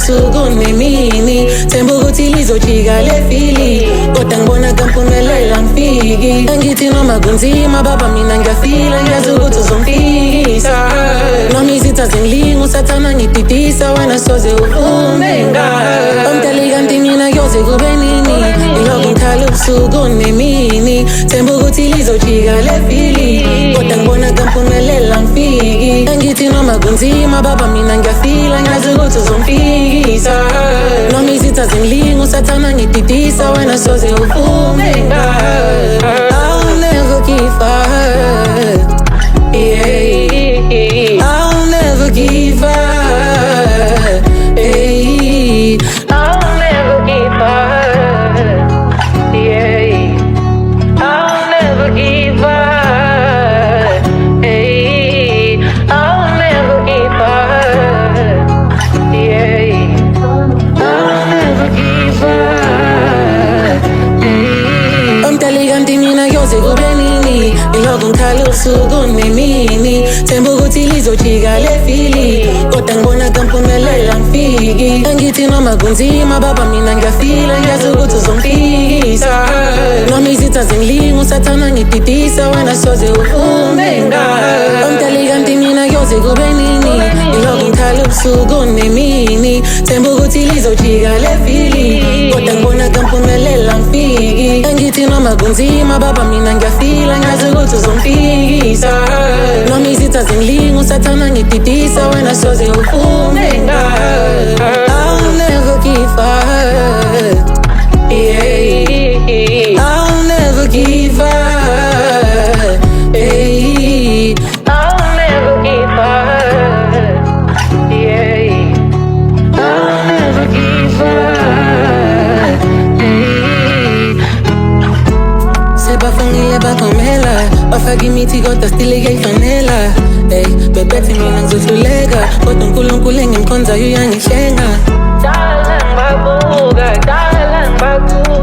ubusuku nemini, themba ukuthi lizojika lefili, kodwa ngibona kamphumelela ngifiki. Angithi noma kunzima baba mina ngiyafila, ngiyazi ukuthi uzongifikisa. Noma izitha zingilinga usathana ngididisa, wena soze uphume ngayo. Omdali kanti mina kuyoze kube nini, ilokhu ngikhala ubusuku nemini, themba ukuthi lizojika lefili, kodwa ngibona kamphumelela ngifiki. Angithi noma kunzima baba mina ngiyafila, ngiyazi ukuthi uzongifikisa. Noma izitha zingilinga usathana ngididisa, wena soze uphume ngayo. I'll never give up, yeah. I'll never give up, hey. I'll never give up, yeah. I'll never give up, hey. I'll never give up, yeah. I'll never give up, hey. Omdali kanti mina kuyoze kube nini, ilokhu ngikhala ubusuku nemini, themba ukuthi lizojika lefili, kodwa ngibona kamphumelela ngifiki. Angithi noma kunzima baba mina ngiyafila, ngiyazi ukuthi uzongifikisa. Noma izitha zingilinga usathana ngididisa, wena soze uphume ngayo. Omdali kanti mina kuyoze kube nini, ilokhu ngikhala ubusuku nemini, themba ukuthi lizojika lefili, kodwa ngibona kamphumelela ngifiki. Angithi noma kunzima baba mina ngiyafila, ngiyazi ukuthi uzongifikisa. Noma izitha zingilinga usathana ngididisa, wena soze uphume ngayo. I'll never give up, yeah. I'll never give up, hey. I'll never give up, yeah. I'll never give up, hey. Sebafungile bakomela, bafaka imithi kodwa still iyayifanela, hey. Bebethi mina ngizohluleka, kodwa uNkulunkulu engimkhonzayo uyangihlenga. Dala ngibabuka, dala ngibabuka.